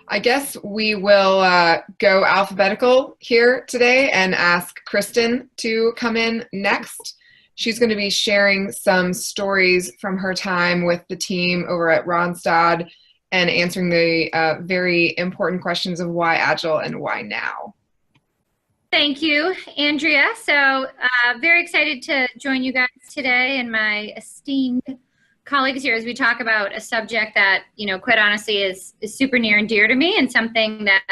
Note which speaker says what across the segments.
Speaker 1: I guess we will go alphabetical here today and ask Kristen to come in next. She's going to be sharing some stories from her time with the team over at Randstad and answering the very important questions of why Agile and why now.
Speaker 2: Thank you, Andrea. So very excited to join you guys today and my esteemed colleagues here as we talk about a subject that, quite honestly is super near and dear to me, and something that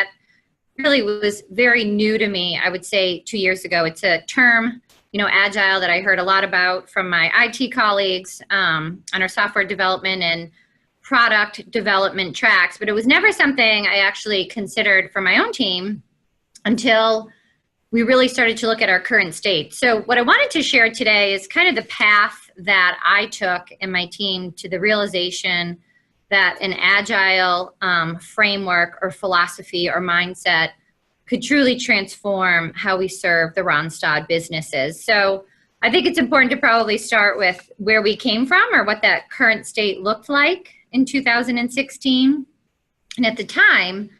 Speaker 2: really was very new to me, I would say 2 years ago. It's a term, Agile, that I heard a lot about from my IT colleagues on our software development and product development tracks, but it was never something I actually considered for my own team until we really started to look at our current state. So what I wanted to share today is kind of the path that I took and my team to the realization that an Agile framework or philosophy or mindset could truly transform how we serve the Randstad businesses. So I think it's important to probably start with where we came from, or what that current state looked like in 2016. And at the time,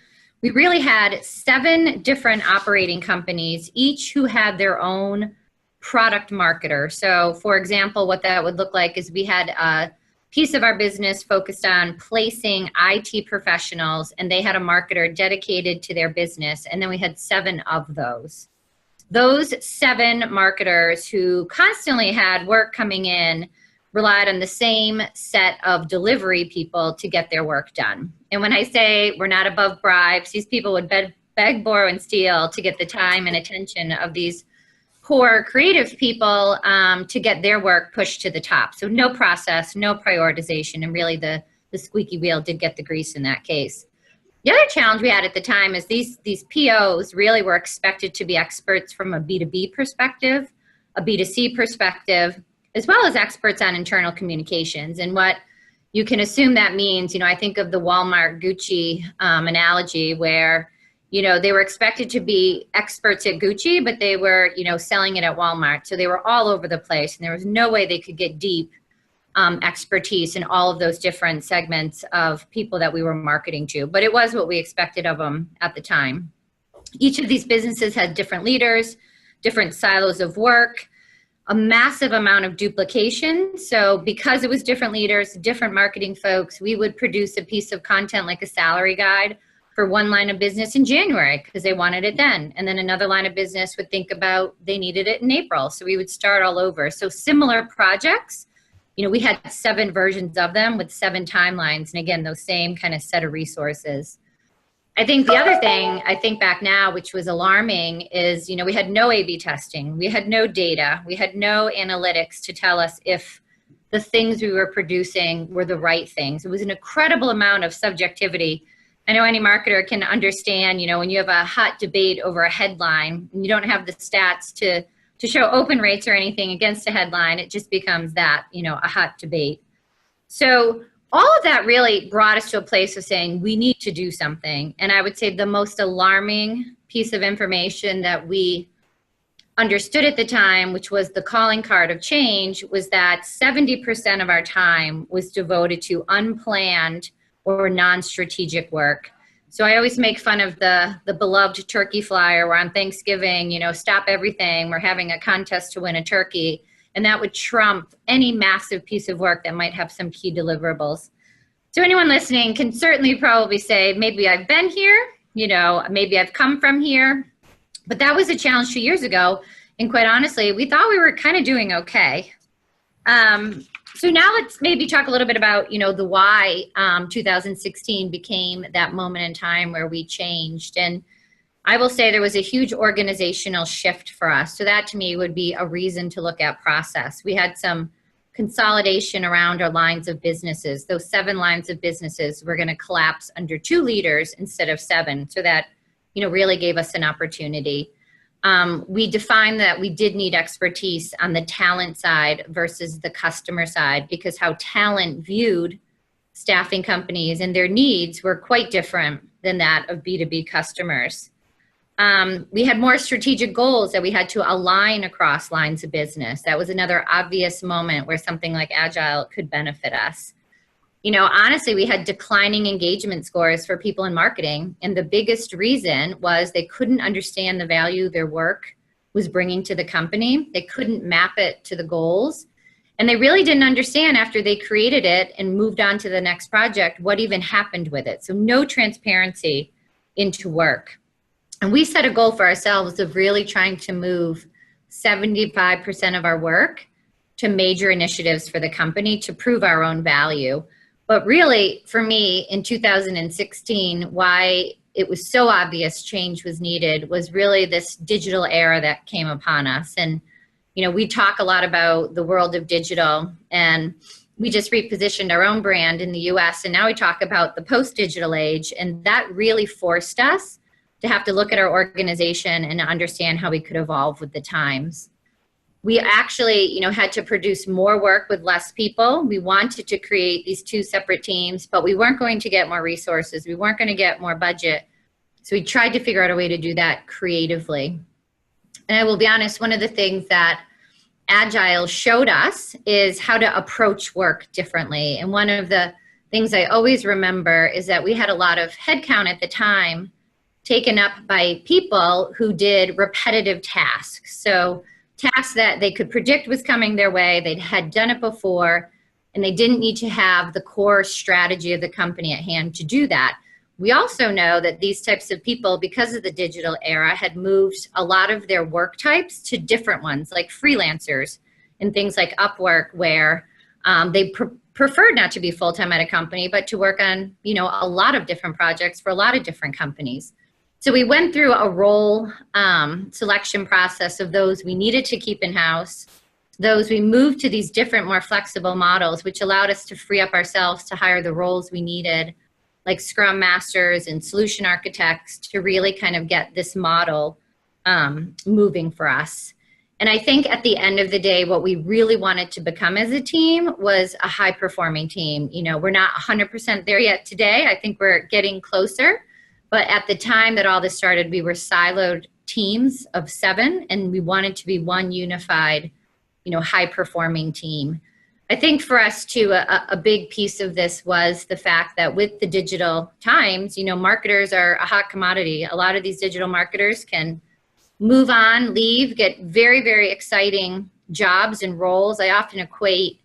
Speaker 2: we really had 7 different operating companies, each who had their own product marketer. So for example, what that would look like is we had a piece of our business focused on placing IT professionals, and they had a marketer dedicated to their business. And then we had 7 of those. Those 7 marketers, who constantly had work coming in, relied on the same set of delivery people to get their work done. And when I say we're not above bribes, these people would beg, borrow, and steal to get the time and attention of these poor creative people to get their work pushed to the top. So no process, no prioritization, and really the squeaky wheel did get the grease in that case. The other challenge we had at the time is these POs really were expected to be experts from a B2B perspective, a B2C perspective, as well as experts on internal communications. And what you can assume that means, I think of the Walmart Gucci analogy, where, they were expected to be experts at Gucci, but they were, selling it at Walmart. So they were all over the place, and there was no way they could get deep expertise in all of those different segments of people that we were marketing to. But it was what we expected of them at the time. Each of these businesses had different leaders, different silos of work, a massive amount of duplication. So because it was different leaders, different marketing folks, we would produce a piece of content like a salary guide for one line of business in January because they wanted it then. And then another line of business would think about they needed it in April. So we would start all over. So similar projects, we had 7 versions of them with 7 timelines. And again, those same kind of set of resources. I think the other thing I think back now, which was alarming, is, we had no A/B testing. We had no data. We had no analytics to tell us if the things we were producing were the right things. It was an incredible amount of subjectivity. I know any marketer can understand, when you have a hot debate over a headline and you don't have the stats to show open rates or anything against a headline, it just becomes that, a hot debate. So all of that really brought us to a place of saying we need to do something. And I would say the most alarming piece of information that we understood at the time, which was the calling card of change, was that 70% of our time was devoted to unplanned or non-strategic work. So I always make fun of the beloved turkey flyer where on Thanksgiving, stop everything, we're having a contest to win a turkey. And that would trump any massive piece of work that might have some key deliverables. So anyone listening can certainly probably say, maybe I've been here, maybe I've come from here. But that was a challenge 2 years ago. And quite honestly, we thought we were kind of doing okay. So now let's maybe talk a little bit about, the why 2016 became that moment in time where we changed. And I will say there was a huge organizational shift for us. So that to me would be a reason to look at process. We had some consolidation around our lines of businesses. Those 7 lines of businesses were going to collapse under 2 leaders instead of 7. So that, really gave us an opportunity. We defined that we did need expertise on the talent side versus the customer side, because how talent viewed staffing companies and their needs were quite different than that of B2B customers. We had more strategic goals that we had to align across lines of business. That was another obvious moment where something like Agile could benefit us. honestly, we had declining engagement scores for people in marketing. And the biggest reason was they couldn't understand the value their work was bringing to the company. They couldn't map it to the goals. And they really didn't understand after they created it and moved on to the next project what even happened with it. So no transparency into work. And we set a goal for ourselves of really trying to move 75% of our work to major initiatives for the company to prove our own value. But really, for me, in 2016, why it was so obvious change was needed was really this digital era that came upon us. And, we talk a lot about the world of digital, and we just repositioned our own brand in the US, and now we talk about the post-digital age, and that really forced us to have to look at our organization and understand how we could evolve with the times. We actually, had to produce more work with less people. We wanted to create these two separate teams, but we weren't going to get more resources. We weren't going to get more budget. So we tried to figure out a way to do that creatively. And I will be honest, one of the things that Agile showed us is how to approach work differently. And one of the things I always remember is that we had a lot of headcount at the time taken up by people who did repetitive tasks. So tasks that they could predict was coming their way, they had done it before, and they didn't need to have the core strategy of the company at hand to do that. We also know that these types of people, because of the digital era, had moved a lot of their work types to different ones, like freelancers and things like Upwork, where they preferred not to be full-time at a company, but to work on, a lot of different projects for a lot of different companies. So we went through a role selection process of those we needed to keep in-house, those we moved to these different, more flexible models, which allowed us to free up ourselves to hire the roles we needed, like Scrum Masters and Solution Architects, to really kind of get this model moving for us. And I think at the end of the day, what we really wanted to become as a team was a high-performing team. We're not 100% there yet today. I think we're getting closer. But at the time that all this started, we were siloed teams of 7, and we wanted to be one unified, high-performing team. I think for us too, a big piece of this was the fact that with the digital times, marketers are a hot commodity. A lot of these digital marketers can move on, leave, get very, very exciting jobs and roles. I often equate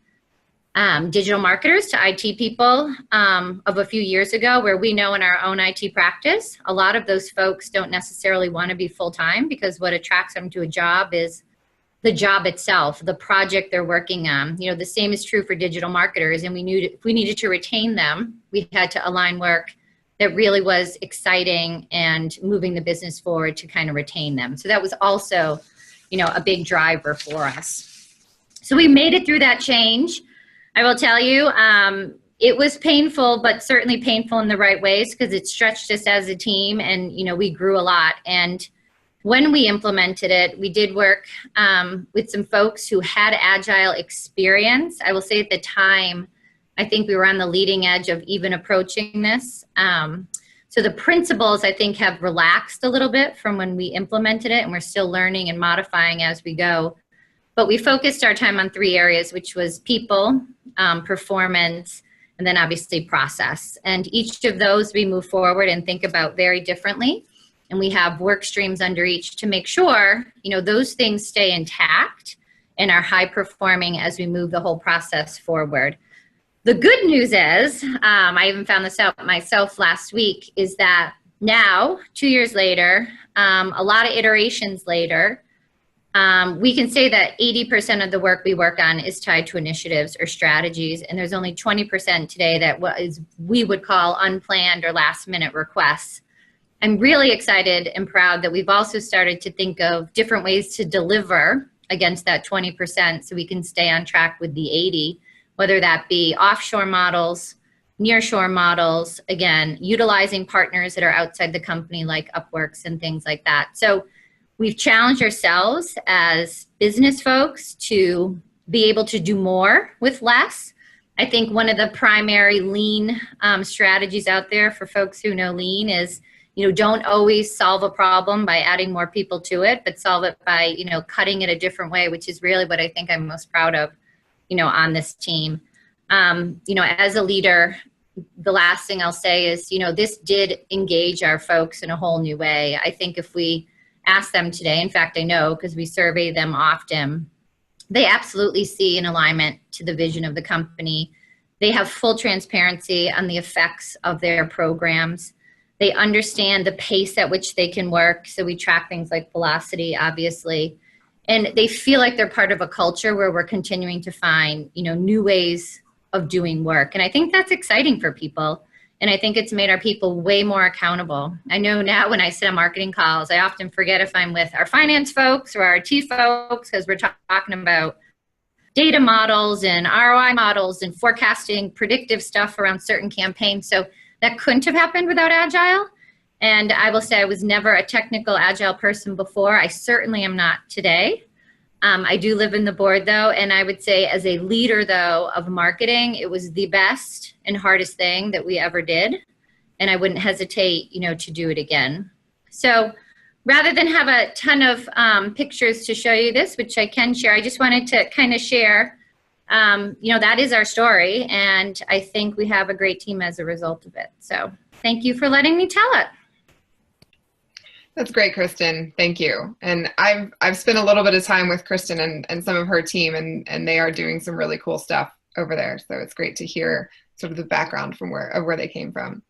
Speaker 2: digital marketers to IT people of a few years ago, where we know in our own IT practice, a lot of those folks don't necessarily want to be full-time, because what attracts them to a job is the job itself, the project they're working on. The same is true for digital marketers, and we knew if we needed to retain them, we had to align work that really was exciting and moving the business forward to kind of retain them. So that was also, a big driver for us. So we made it through that change. I will tell you, it was painful, but certainly painful in the right ways, because it stretched us as a team, and we grew a lot. And when we implemented it, we did work with some folks who had Agile experience. I will say at the time, I think we were on the leading edge of even approaching this. So the principles, I think, have relaxed a little bit from when we implemented it, and we're still learning and modifying as we go. But we focused our time on 3 areas, which was people, performance, and then obviously process. And each of those we move forward and think about very differently. And we have work streams under each to make sure, those things stay intact and are high performing as we move the whole process forward. The good news is, I even found this out myself last week, is that now, 2 years later, a lot of iterations later, we can say that 80% of the work we work on is tied to initiatives or strategies, and there's only 20% today that we would call unplanned or last minute requests. I'm really excited and proud that we've also started to think of different ways to deliver against that 20% so we can stay on track with the 80, whether that be offshore models, nearshore models, again, utilizing partners that are outside the company like Upworks and things like that. So we've challenged ourselves as business folks to be able to do more with less. I think one of the primary lean strategies out there for folks who know lean is, don't always solve a problem by adding more people to it, but solve it by, cutting it a different way, which is really what I think I'm most proud of, on this team. As a leader, the last thing I'll say is, this did engage our folks in a whole new way. I think if we ask them today, in fact, I know because we survey them often, they absolutely see an alignment to the vision of the company. They have full transparency on the effects of their programs. They understand the pace at which they can work. So we track things like velocity, obviously. And they feel like they're part of a culture where we're continuing to find, new ways of doing work. And I think that's exciting for people. And I think it's made our people way more accountable. I know now when I sit on marketing calls, I often forget if I'm with our finance folks or our IT folks, because we're talking about data models and ROI models and forecasting predictive stuff around certain campaigns. So that couldn't have happened without Agile. And I will say I was never a technical Agile person before. I certainly am not today. I do live in the board though, and I would say as a leader though of marketing, it was the best and hardest thing that we ever did. And I wouldn't hesitate, to do it again. So rather than have a ton of pictures to show you this, which I can share, I just wanted to kind of share, that is our story. And I think we have a great team as a result of it. So thank you for letting me tell it.
Speaker 1: That's great, Kristen. Thank you. And I've spent a little bit of time with Kristen and some of her team, and they are doing some really cool stuff over there. So it's great to hear sort of the background from where they came from.